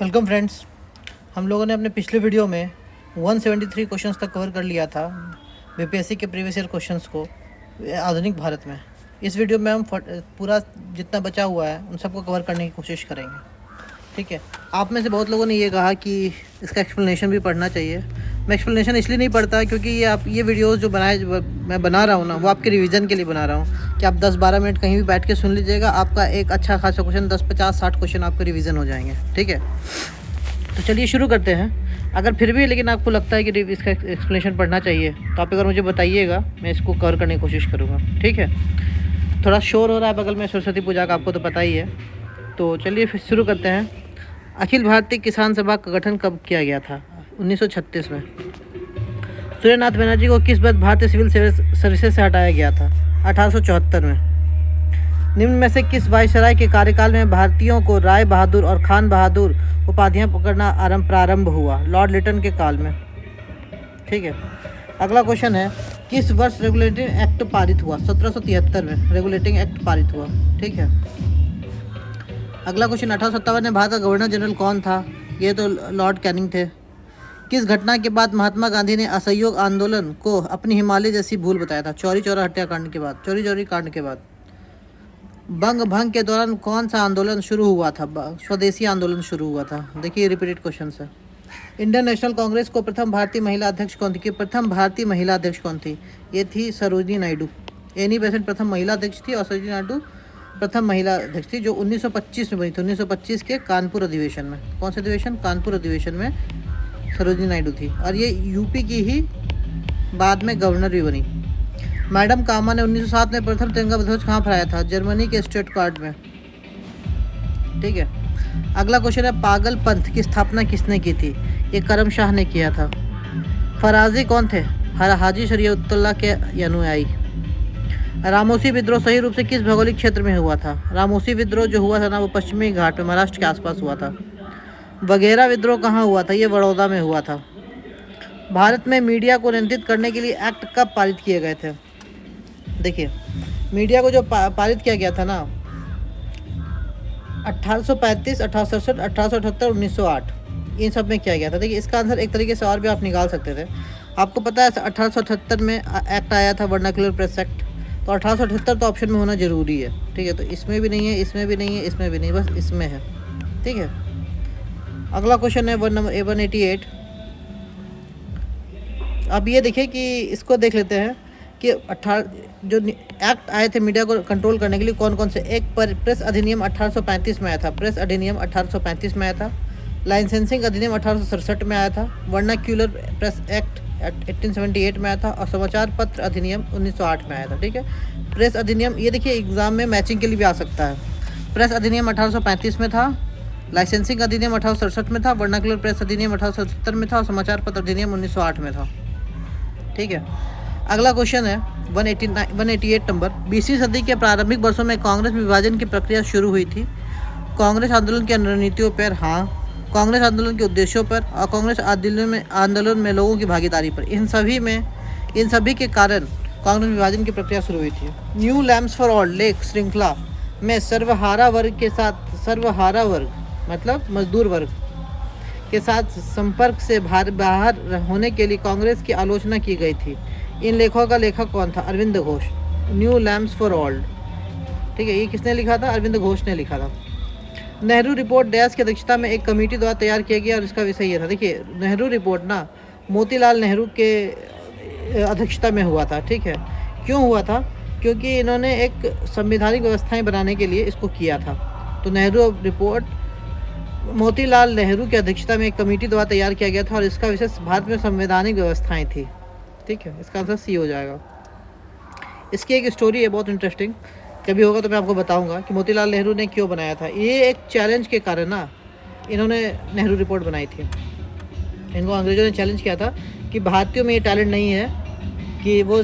Welcome friends. हम लोगों ने अपने पिछले वीडियो में 173 क्वेश्चंस तक कवर कर लिया था बीपीएससी के प्रीवियस ईयर क्वेश्चंस को आधुनिक भारत में। इस वीडियो में हम पूरा जितना बचा हुआ है उन सबको कवर करने की कोशिश करेंगे। ठीक है, आप में से बहुत लोगों ने ये कहा कि इसका एक्सप्लेनेशन भी पढ़ना चाहिए। मैं एक्सप्लेनेशन इसलिए नहीं पढ़ता क्योंकि ये वीडियोस जो मैं बना रहा हूँ ना, वो आपके रिवीजन के लिए बना रहा हूँ कि आप 10-12 मिनट कहीं भी बैठ के सुन लीजिएगा, आपका एक अच्छा खासा क्वेश्चन 10-50-60 क्वेश्चन आपके रिवीजन हो जाएंगे। ठीक है, तो चलिए शुरू करते हैं। अगर फिर भी लेकिन आपको लगता है कि इसका एक्सप्लेनेशन पढ़ना चाहिए तो आप अगर मुझे बताइएगा, मैं इसको कवर करने की कोशिश करूँगा। ठीक है, थोड़ा शोर हो रहा है बगल में, सरस्वती पूजा का, आपको तो पता ही है। तो चलिए फिर शुरू करते हैं। अखिल भारतीय किसान सभा का गठन कब किया गया था? 1936 में। सूर्यनाथ बनर्जी को किस वर्ष भारतीय सिविल सर्विसेज से हटाया गया था? 1874 में। निम्न में से किस वायसराय के कार्यकाल में भारतीयों को राय बहादुर और खान बहादुर उपाधियां पकड़ना प्रारंभ हुआ? लॉर्ड लिटन के काल में। ठीक है, अगला क्वेश्चन है, किस वर्ष रेगुलेटिंग एक्ट पारित हुआ? 1773 में रेगुलेटिंग एक्ट पारित हुआ। ठीक है, अगला क्वेश्चन, 1857 में भारत का गवर्नर जनरल कौन था? ये तो लॉर्ड कैनिंग थे। किस घटना के बाद महात्मा गांधी ने असहयोग आंदोलन को अपनी हिमालय जैसी भूल बताया था? चौरी चौरा हत्याकांड के बाद, चौरी कांड के बाद। बंग भंग के दौरान कौन सा आंदोलन शुरू हुआ था? स्वदेशी आंदोलन शुरू हुआ था। देखिए रिपीटेड क्वेश्चन है। इंडियन नेशनल कांग्रेस को प्रथम भारतीय महिला अध्यक्ष कौन थी? प्रथम भारतीय महिला अध्यक्ष कौन थी? ये थी सरोजिनी नायडू। एनी बेसेंट प्रथम महिला अध्यक्ष थी और सरोजिनी नायडू प्रथम महिला अध्यक्ष थी, जो 1925 में बनी थी। 1925 के कानपुर अधिवेशन में। कौन से अधिवेशन? कानपुर अधिवेशन में सरोजिनी नायडू थी, और ये यूपी की ही बाद में गवर्नर भी बनी। मैडम कामा ने 1907 में प्रथम तिरंगा ध्वज कहाँ फहराया था? जर्मनी के स्टटगार्ट में। ठीक है, अगला क्वेश्चन है, पागल पंथ की स्थापना किसने की थी? ये करम शाह ने किया था। फराजी कौन थे? हाजी शरीयतुल्लाह के अनुयायी। रामोसी विद्रोह सही रूप से किस भौगोलिक क्षेत्र में हुआ था? रामोसी विद्रोह जो हुआ था ना, वो पश्चिमी घाट में महाराष्ट्र के आसपास हुआ था। वगैरह विद्रोह कहाँ हुआ था? ये बड़ौदा में हुआ था। भारत में मीडिया को नियंत्रित करने के लिए एक्ट कब पारित किए गए थे? देखिए, मीडिया को जो पारित किया गया था ना, 1835, 1867, 1878, 1908, इन सब में किया गया था। देखिए, इसका आंसर एक तरीके से और भी आप निकाल सकते थे। आपको पता है 1878 में एक्ट आया था, वर्नाक्युलर प्रेस एक्ट, तो 1878 तो ऑप्शन में होना जरूरी है। ठीक है, तो इसमें भी नहीं है, इसमें भी नहीं है, इसमें भी नहीं, बस इसमें है। ठीक है, अगला क्वेश्चन है नंबर 188। अब ये देखिए कि इसको देख लेते हैं कि जो एक्ट आए थे मीडिया को कंट्रोल करने के लिए, कौन कौन से। एक प्रेस अधिनियम 1835 में आया था। प्रेस अधिनियम 1835 में आया था। लाइसेंसिंग अधिनियम 1867 में आया था। वर्नाक्युलर प्रेस एक्ट 1878 में आया था, और समाचार पत्र अधिनियम 1908 में आया था। ठीक है, प्रेस अधिनियम, ये देखिए एग्जाम में मैचिंग के लिए भी आ सकता है। प्रेस अधिनियम 1835 में था, लाइसेंसिंग अधिनियम 1867 में था, वर्नाक्युलर प्रेस अधिनियम 1877 में था, और समाचार पत्र अधिनियम 1908 में था। ठीक है, अगला क्वेश्चन है 188 नंबर। 20वीं सदी के प्रारंभिक वर्षों में कांग्रेस में विभाजन की प्रक्रिया शुरू हुई थी। कांग्रेस आंदोलन की रणनीतियों पर, हाँ। कांग्रेस आंदोलन के उद्देश्यों पर, और कांग्रेस आंदोलन में लोगों की भागीदारी पर, इन सभी के कारण कांग्रेस विभाजन की प्रक्रिया शुरू हुई थी। न्यू लैम्प्स फॉर ऑल लेख श्रृंखला में सर्वहारा वर्ग के साथ, सर्वहारा वर्ग मतलब मजदूर वर्ग के साथ संपर्क से बाहर होने के लिए कांग्रेस की आलोचना की गई थी। इन लेखों का लेखक कौन था? Aurobindo Ghosh. New lamps for all. ठीक है, ये किसने लिखा था? अरविंद घोष ने लिखा था। नेहरू रिपोर्ट डैश की अध्यक्षता में एक कमेटी द्वारा तैयार किया गया, और इसका विषय ये था। देखिए, नेहरू रिपोर्ट ना मोतीलाल नेहरू के अध्यक्षता में हुआ था। ठीक है, क्यों हुआ था? क्योंकि इन्होंने एक संवैधानिक व्यवस्थाएं बनाने के लिए इसको किया था। तो नेहरू रिपोर्ट मोतीलाल नेहरू की अध्यक्षता में एक कमेटी द्वारा तैयार किया गया था, और इसका विषय भारत में संवैधानिक व्यवस्थाएं थी। ठीक है, इसका आंसर सी हो जाएगा। इसकी एक स्टोरी है बहुत इंटरेस्टिंग, कभी होगा तो मैं आपको बताऊंगा कि मोतीलाल नेहरू ने क्यों बनाया था। ये एक चैलेंज के कारण ना इन्होंने नेहरू रिपोर्ट बनाई थी। इनको अंग्रेजों ने चैलेंज किया था कि भारतीयों में ये टैलेंट नहीं है कि वो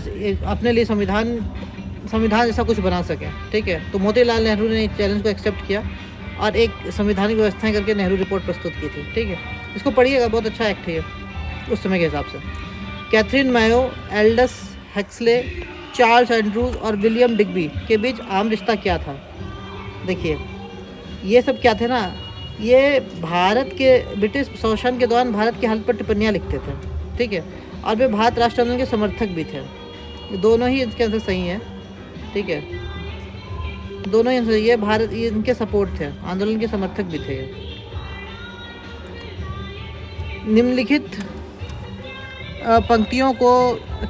अपने लिए संविधान जैसा कुछ बना सके। ठीक है, तो मोतीलाल नेहरू ने चैलेंज को एक्सेप्ट किया और एक संवैधानिक व्यवस्थाएं करके नेहरू रिपोर्ट प्रस्तुत की थी। ठीक है, इसको पढ़िएगा, बहुत अच्छा एक्ट है उस समय के हिसाब से। कैथरीन मायो, एल्डस हेक्सले, चार्ल्स एंड्रूज और विलियम डिग्बी के बीच आम रिश्ता क्या था? देखिए, ये सब क्या थे ना, ये भारत के ब्रिटिश शासन के दौरान भारत की हालत पर टिप्पणियाँ लिखते थे, ठीक है, और वे भारत राष्ट्र आंदोलन के समर्थक भी थे। ये दोनों ही इसके आंसर सही हैं, ठीक है, दोनों ही आंसर, ये भारत, ये इनके सपोर्ट थे, आंदोलन के समर्थक भी थे। निम्नलिखित पंक्तियों को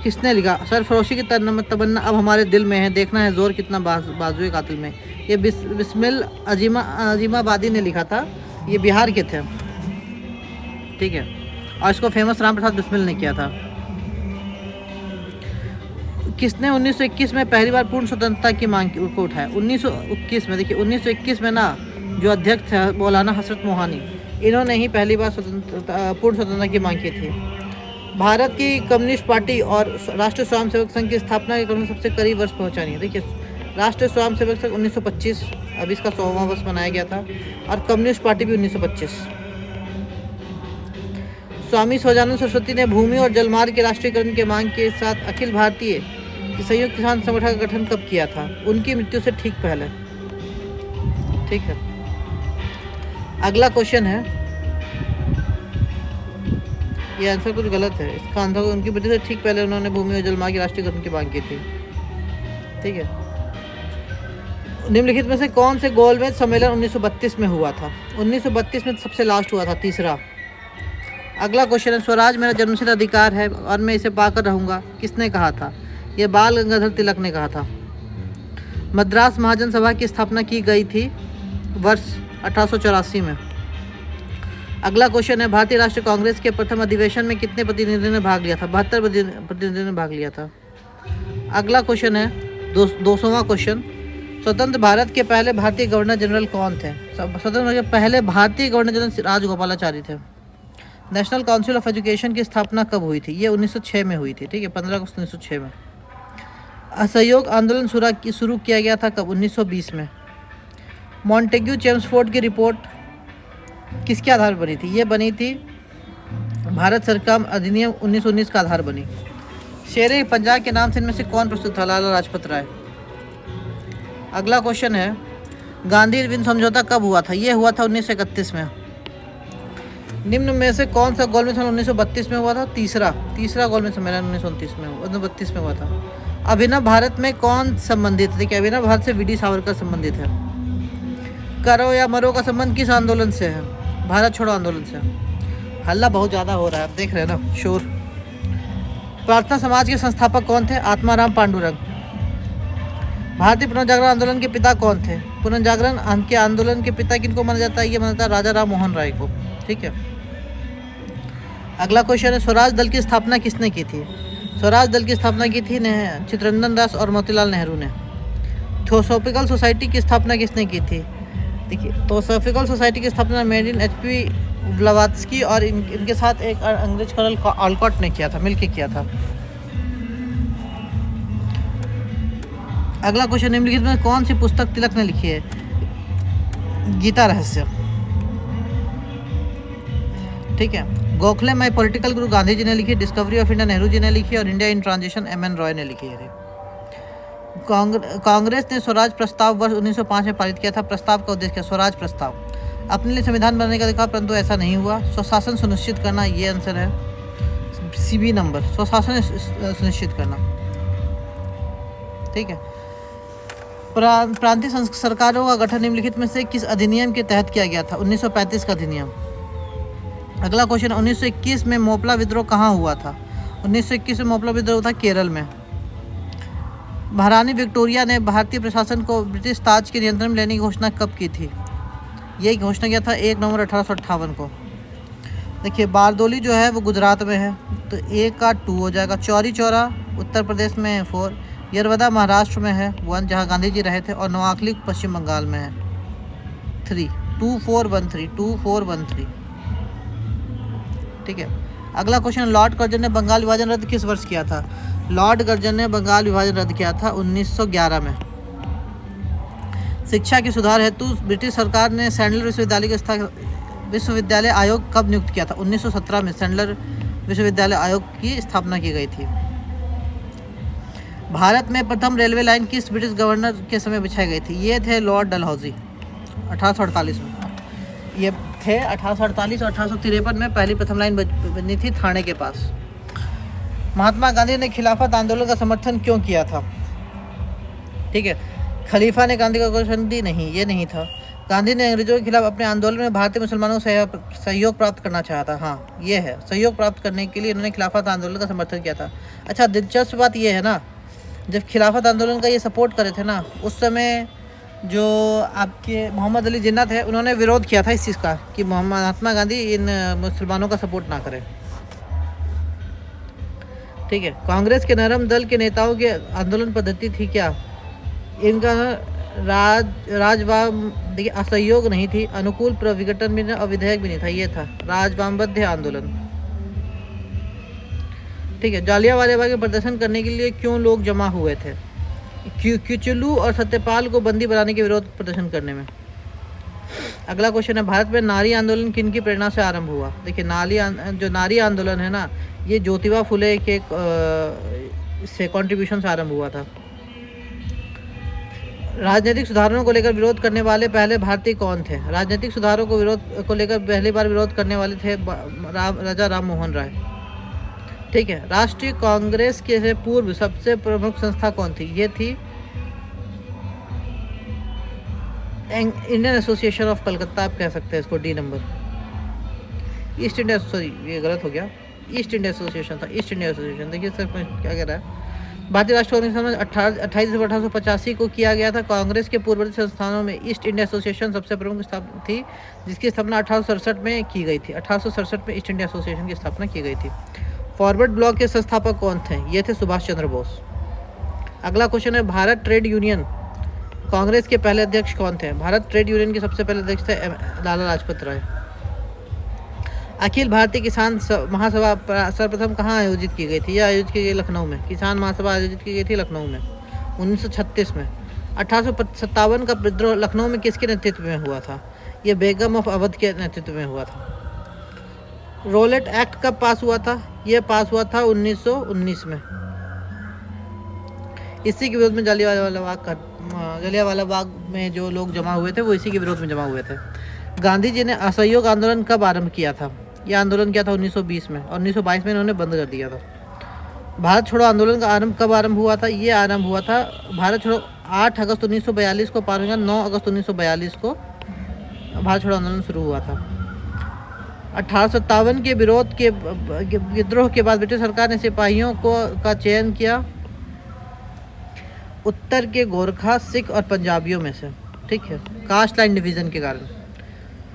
किसने लिखा? सरफरोशी की तमन्ना अब हमारे दिल में है, देखना है जोर कितना बाजुए कातिल में। ये बिस्मिल अजीमाबादी ने लिखा था, ये बिहार के थे, ठीक है, और इसको फेमस राम प्रसाद बिस्मिल ने किया था। किसने 1921 में पहली बार पूर्ण स्वतंत्रता की मांग को उठाया? 1921 में, देखिए 1921 में ना जो अध्यक्ष थे मौलाना हसरत मोहानी, इन्होंने ही पहली बार पूर्ण स्वतंत्रता की मांग की थी। भारत की कम्युनिस्ट पार्टी और राष्ट्रीय स्वयंसेवक संघ की स्थापना के क्रम में सबसे करीब वर्ष पहुंचानी है। देखिए राष्ट्रीय स्वयंसेवक संघ 1925, अभी इसका 100वां वर्ष मनाया गया था, और कम्युनिस्ट पार्टी भी 1925। स्वामी स्वजानंद सरस्वती ने भूमि और जलमार्ग के राष्ट्रीयकरण के मांग के साथ अखिल भारतीय संयुक्त किसान संगठन का गठन कब किया था? उनकी मृत्यु से ठीक पहले, ठीक है। अगला क्वेश्चन है, ये आंसर कुछ गलत है, इसका आंसर उनकी मृत्यु से ठीक पहले उन्होंने भूमि और जलमार्ग के राष्ट्रीयकरण की मांग की थी, ठीक है। निम्नलिखित में से कौन से गोलमेज सम्मेलन 1932 में हुआ था? 1932 में सबसे लास्ट हुआ था, तीसरा। अगला क्वेश्चन है, स्वराज मेरा जन्मसिद्ध अधिकार है और मैं इसे पाकर रहूँगा, किसने कहा था? ये बाल गंगाधर तिलक ने कहा था। मद्रास महाजन सभा की स्थापना की गई थी वर्ष 1884 में। अगला क्वेश्चन है, भारतीय राष्ट्रीय कांग्रेस के प्रथम अधिवेशन में कितने प्रतिनिधियों ने भाग लिया था? 72 प्रतिनिधियों ने भाग लिया था। अगला क्वेश्चन है 200वां क्वेश्चन, स्वतंत्र भारत के पहले भारतीय गवर्नर जनरल कौन थे? स्वतंत्र भारत के पहले भारतीय गवर्नर जनरल राजगोपालाचारी थे। नेशनल काउंसिल ऑफ एजुकेशन की स्थापना कब हुई थी? ये 1906 में हुई थी, ठीक है, 15 अगस्त 1906 में। असहयोग आंदोलन शुरू किया गया था कब? 1920 में। मॉन्टेग्यू चेम्सफोर्ड की रिपोर्ट किसके आधार पर बनी थी? ये बनी थी भारत सरकार अधिनियम 1919 का आधार बनी। शेरे पंजाब के नाम से इनमें से कौन प्रस्तुत था? लाला लाजपत राय। अगला क्वेश्चन है, गांधी अरविंद समझौता कब हुआ था? ये हुआ था 1931 में। निम्न में से कौन सा गोलमेज सम्मेलन 1932 में हुआ था? तीसरा गोलमेज सम्मेलन 1932 में हुआ था। अभिनव भारत में कौन संबंधित है? देखिए अभिनव भारत से वीडी सावरकर संबंधित है। करो या मरो का संबंध किस आंदोलन से है? भारत छोड़ो आंदोलन से। हल्ला बहुत ज़्यादा हो रहा है, आप देख रहे हैं ना, शोर। प्रार्थना समाज के संस्थापक कौन थे? आत्माराम पांडुरंग। भारतीय पुनर्जागरण आंदोलन के पिता कौन थे? पुनर्जागरण के आंदोलन के पिता किनको माना जाता है? ये माना जाता है राजा राम मोहन राय को, ठीक है। अगला क्वेश्चन है, स्वराज दल की स्थापना किसने की थी? स्वराज दल की स्थापना की थी चित्तरंजन दास और मोतीलाल नेहरू ने। थियोसॉफिकल सोसाइटी की स्थापना किसने की थी? देखिए थियोसॉफिकल सोसाइटी की स्थापना मेडिन एचपी ब्लवात्स्की और इनके साथ एक अंग्रेज कर्नल ऑलकॉट ने किया था, मिलके किया था। अगला क्वेश्चन, निम्नलिखित में कौन सी पुस्तक तिलक ने लिखी है? गीता रहस्य, ठीक है। गोखले माय पॉलिटिकल गुरु गांधी जी ने लिखी। Discovery of India Nehru ji ने लिखी और India in transition MN Roy ने लिखी है। कांग्रेस ने स्वराज प्रस्ताव वर्ष 1905 में पारित किया था। प्रस्ताव का उद्देश्य क्या? स्वराज प्रस्ताव, अपने लिए संविधान बनाने का अधिकार, परंतु ऐसा नहीं हुआ। स्वशासन सुनिश्चित करना, ये आंसर है सीबी नंबर, स्वशासन सुनिश्चित करना, ठीक है। प्रांतीय सरकारों का गठन निम्नलिखित में से किस अधिनियम के तहत किया गया था? 1935 का अधिनियम। अगला क्वेश्चन, 1921 में मोपला विद्रोह कहाँ हुआ था? 1921 में मोपला विद्रोह था केरल में। महारानी विक्टोरिया ने भारतीय प्रशासन को ब्रिटिश ताज के नियंत्रण में लेने की घोषणा कब की थी? ये घोषणा किया था 1 नवंबर 1858 को। देखिए बारदोली जो है वो गुजरात में है, तो 1 का 2 हो जाएगा। चौरी चौरा उत्तर प्रदेश में है 4, यरवदा महाराष्ट्र में है 1 जहाँ गांधी जी रहे थे, और नोआखली पश्चिम बंगाल में है 3। 2413, ठीक है। अगला क्वेश्चन, लॉर्ड कर्जन ने बंगाल विभाजन रद्द किस वर्ष किया था? लॉर्ड कर्जन ने बंगाल विभाजन रद्द किया था 1911 में। शिक्षा के सुधार हेतु ब्रिटिश सरकार ने सैंडलर विश्वविद्यालय आयोग कब नियुक्त किया था? 1917 में सैंडलर विश्वविद्यालय आयोग की स्थापना की गई थी। भारत में प्रथम रेलवे लाइन किस ब्रिटिश गवर्नर के समय बिछाई गई थी? ये थे लॉर्ड डलहौजी 1848 में। ये थे 1848 और 1853 में पहली प्रथम लाइन बनी थी थाने के पास। महात्मा गांधी ने खिलाफत आंदोलन का समर्थन क्यों किया था? ठीक है, खलीफा ने गांधी को क्वेश्चन दी नहीं, ये नहीं था। गांधी ने अंग्रेजों के खिलाफ अपने आंदोलन में भारतीय मुसलमानों से सहयोग प्राप्त करना चाहा था। हाँ, ये है, सहयोग प्राप्त करने के लिए उन्होंने खिलाफत आंदोलन का समर्थन किया था। अच्छा, दिलचस्प बात ये है ना, जब खिलाफत आंदोलन का ये सपोर्ट करे थे ना, उस समय जो आपके मोहम्मद अली जिन्ना थे, उन्होंने विरोध किया था इस चीज़ का कि महात्मा गांधी इन मुसलमानों का सपोर्ट ना करें। ठीक है, कांग्रेस के नरम दल के नेताओं की आंदोलन पद्धति थी क्या? इनका राजवाम देखिए असहयोग नहीं थी, अनुकूल प्रविघटन भी नहीं और विधेयक भी नहीं था, ये था राजवामबद्ध आंदोलन। ठीक है, जालियांवाला बाग के प्रदर्शन करने के लिए क्यों लोग जमा हुए थे? क्यूचलू और सत्यपाल को बंदी बनाने के विरोध प्रदर्शन करने में। अगला क्वेश्चन है, भारत में नारी आंदोलन किन की प्रेरणा से आरंभ हुआ? देखिए, जो नारी आंदोलन है ना, ये ज्योतिबा फुले के से कंट्रीब्यूशन से आरंभ हुआ था। राजनीतिक सुधारों को लेकर विरोध करने वाले पहले भारतीय कौन थे? राजनीतिक सुधारों को लेकर पहली बार विरोध करने वाले थे राजा राम मोहन राय। ठीक है, राष्ट्रीय कांग्रेस के पूर्व सबसे प्रमुख संस्था कौन थी? ये थी इंडियन एसोसिएशन ऑफ कलकत्ता, आप कह सकते हैं इसको, D number. East India, sorry ये गलत हो गया, ईस्ट इंडिया एसोसिएशन था, ईस्ट इंडिया एसोसिएशन। देखिए सर क्या कह रहा है, भारतीय राष्ट्रीय कांग्रेस में 28 दिसंबर 1885 को किया गया था। कांग्रेस के पूर्ववर्ती संस्थानों में ईस्ट इंडिया एसोसिएशन सबसे प्रमुख स्थापना थी, जिसकी स्थापना 1867 में की गई थी। 1867 में ईस्ट इंडिया एसोसिएशन की स्थापना की गई थी। फॉरवर्ड ब्लॉक के संस्थापक कौन थे? ये थे सुभाष चंद्र बोस। अगला क्वेश्चन है, भारत ट्रेड यूनियन कांग्रेस के पहले अध्यक्ष कौन थे? भारत ट्रेड यूनियन के सबसे पहले अध्यक्ष थे लाला लाजपत राय। अखिल भारतीय किसान महासभा सर्वप्रथम कहाँ आयोजित की गई थी? यह आयोजित की गई लखनऊ में। किसान महासभा आयोजित की गई थी लखनऊ में 1936 में। 1857 का विद्रोह लखनऊ में किसके नेतृत्व में हुआ था? ये बेगम ऑफ अवध के नेतृत्व में हुआ था। रोलेट एक्ट कब पास हुआ था? यह पास हुआ था 1919 में। इसी के विरोध में जलियांवाला बाग में जो लोग जमा हुए थे, वो इसी के विरोध में जमा हुए थे। गांधी जी ने असहयोग आंदोलन कब आरंभ किया था? यह आंदोलन किया था 1920 में और 1922 में इन्होंने बंद कर दिया था। भारत छोड़ो आंदोलन का आरंभ कब आरंभ हुआ था? ये आरंभ हुआ था भारत छोड़ो 8 अगस्त 1942 को, 9 अगस्त 1942 को भारत छोड़ो आंदोलन शुरू हुआ था। 1857 के विद्रोह के बाद ब्रिटिश सरकार ने सिपाहियों का चयन किया उत्तर के गोरखा, सिख और पंजाबियों में से। ठीक है, कास्ट लाइन डिवीज़न के कारण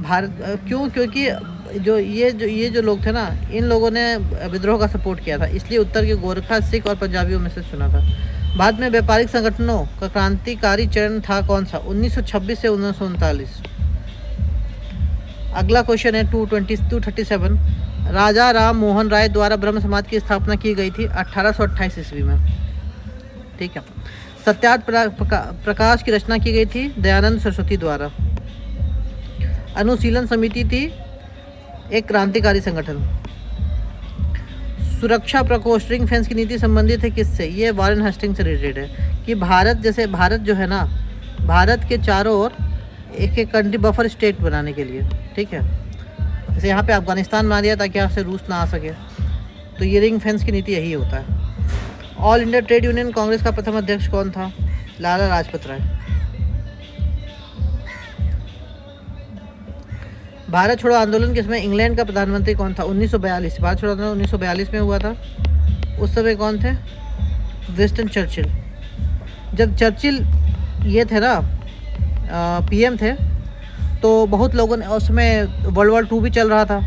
भारत क्योंकि ये जो लोग थे ना, इन लोगों ने विद्रोह का सपोर्ट किया था, इसलिए उत्तर के गोरखा, सिख और पंजाबियों में से चुना था। भारत में व्यापारिक संगठनों का क्रांतिकारी चरण था कौन सा? 1926 से 1939। अगला क्वेश्चन है 237। राजा राम मोहन राय द्वारा ब्रह्म समाज की स्थापना की गई थी 1828 ईस्वी में। ठीक है, सत्याग्रह प्रकाश की रचना की गई थी दयानंद सरस्वती द्वारा। अनुशीलन समिति थी एक क्रांतिकारी संगठन। सुरक्षा प्रकोष्ठ रिंग फेंस की नीति संबंधित है किससे? ये वॉरेन हेस्टिंग्स से रिलेटेड है कि भारत जो है ना, भारत के चारों ओर एक कंट्री बफर स्टेट बनाने के लिए। ठीक है, जैसे यहाँ पे अफगानिस्तान बना दिया ताकि यहाँ से रूस ना आ सके, तो ये रिंग फेंस की नीति यही होता है। All India trade union Congress का प्रथम अध्यक्ष कौन था? लाला लाजपत राय। भारत छोड़ो आंदोलन के समय इंग्लैंड का प्रधानमंत्री कौन था? 1942। भारत छोड़ो आंदोलन 1942 में हुआ था। उस समय कौन थे? Winston Churchill. जब चर्चिल ये थे ना पीएम थे, तो बहुत लोगों ने, उस समय वर्ल्ड वॉर 2 भी चल रहा था,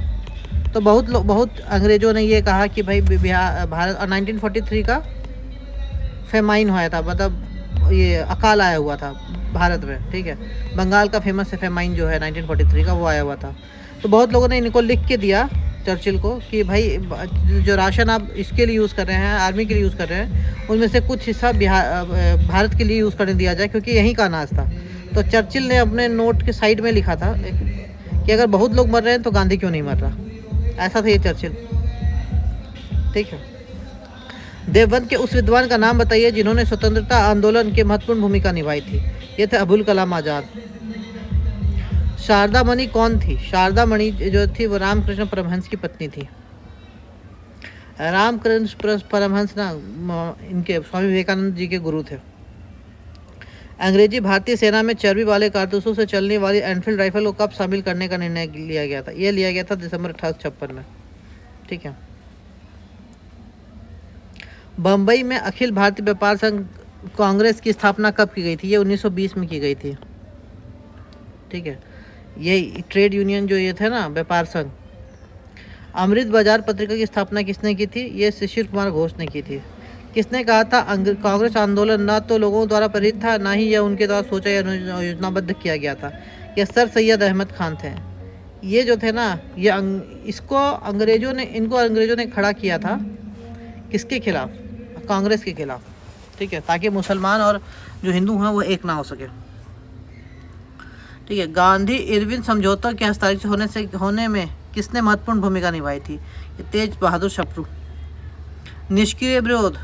तो बहुत अंग्रेज़ों ने ये कहा कि भाई भारत, और 1943 का फेमाइन हुआ था, मतलब ये अकाल आया हुआ था भारत में। ठीक है, बंगाल का फेमस है फेमाइन जो है 1943 का, वो आया हुआ था। तो बहुत लोगों ने इनको लिख के दिया चर्चिल को कि भाई जो राशन आप इसके लिए यूज़ कर रहे हैं, आर्मी के लिए यूज़ कर रहे हैं, उनमें से कुछ हिस्सा भारत के लिए यूज़ करने दिया जाए, क्योंकि यहीं का अनाज था। तो चर्चिल ने अपने नोट के साइड में लिखा था कि अगर बहुत लोग मर रहे हैं तो गांधी क्यों नहीं मर रहा। ऐसा था ये चर्चिल। ठीक है, देवबंद के उस विद्वान का नाम बताइए जिन्होंने स्वतंत्रता आंदोलन की महत्वपूर्ण भूमिका निभाई थी। ये थे अबुल कलाम आज़ाद। शारदा मणि कौन थी? शारदा मणि जो थी वो रामकृष्ण परमहंस की पत्नी थी। रामकृष्ण परमहंस ना इनके स्वामी विवेकानंद जी के गुरु थे। अंग्रेजी भारतीय सेना में चर्बी वाले कारतूसों से चलने वाली एनफील्ड राइफल को कब शामिल करने का निर्णय लिया गया था? ये लिया गया था दिसंबर 1856 में। ठीक है। बम्बई में अखिल भारतीय व्यापार संघ कांग्रेस की स्थापना कब की गई थी? ये 1920 में की गई थी। ठीक है। ये ट्रेड यूनियन जो ये थे ना, व्यापार संघ। अमृत बाजार पत्रिका की स्थापना किसने की थी? ये शिशिर कुमार घोष ने की थी। किसने कहा था कांग्रेस आंदोलन ना तो लोगों द्वारा प्रेरित था, ना ही यह उनके द्वारा सोचा या योजनाबद्ध किया गया था? ये सर सैयद अहमद खान थे। ये जो थे ना, ये इनको अंग्रेजों ने खड़ा किया था। किसके खिलाफ? कांग्रेस के खिलाफ। ठीक है, ताकि मुसलमान और जो हिंदू हैं वो एक ना हो सके। ठीक है। गांधी इरविन समझौता के हस्ताक्षर होने में किसने महत्वपूर्ण भूमिका निभाई थी? तेज बहादुर सप्रू। निष्क्रिय विरोध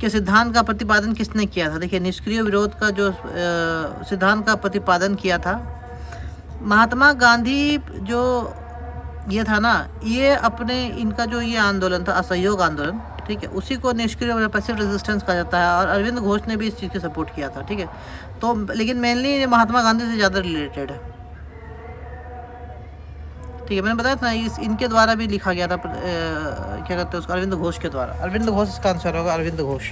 के सिद्धांत का प्रतिपादन किसने किया था? देखिए, निष्क्रिय विरोध का जो सिद्धांत का प्रतिपादन किया था महात्मा गांधी। जो ये था ना, ये अपने इनका जो ये आंदोलन था, असहयोग आंदोलन, ठीक है, उसी को निष्क्रिय पैसिव रेजिस्टेंस कहा जाता है। और अरविंद घोष ने भी इस चीज़ की सपोर्ट किया था। ठीक है। तो लेकिन मेनली ये महात्मा गांधी से ज़्यादा रिलेटेड है। ठीक है, मैंने बताया था इनके द्वारा भी लिखा गया था। क्या कहते हैं उसको? अरविंद घोष के द्वारा। अरविंद घोष इसका आंसर होगा, अरविंद घोष।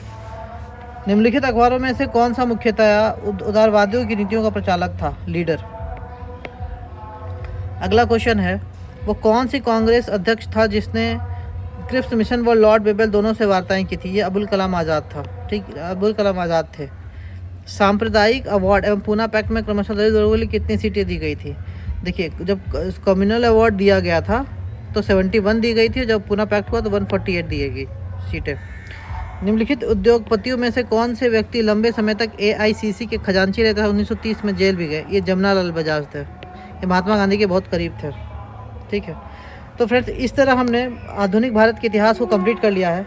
निम्नलिखित अखबारों में से कौन सा मुख्यतया उदारवादियों की नीतियों का प्रचालक था? लीडर। अगला क्वेश्चन है, वो कौन सी कांग्रेस अध्यक्ष था जिसने क्रिप्स मिशन व लॉर्ड बेबल दोनों से वार्ताएं की थी? ये अबुल कलाम आज़ाद था। ठीक, अबुल कलाम आज़ाद थे। सांप्रदायिक अवार्ड एवं पूना पैक्ट में क्रमशः दलित वर्गों के लिए कितनी सीटें दी गई थी? देखिए, जब कम्युनल अवार्ड दिया गया था तो 71 दी गई थी, जब पूना पैक्ट हुआ तो 148 दी गई सीटें। निम्नलिखित उद्योगपतियों में से कौन से व्यक्ति लंबे समय तक AICC के खजांची रहते थे? 1930 में जेल भी गए। ये जमना लाल बजाज थे। ये महात्मा गांधी के बहुत करीब थे। ठीक है। तो फ्रेंड्स, इस तरह हमने आधुनिक भारत के इतिहास को कंप्लीट कर लिया है।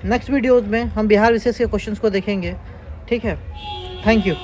नेक्स्ट वीडियोज़ में हम बिहार विशेष के क्वेश्चंस को देखेंगे। ठीक है। Thank you.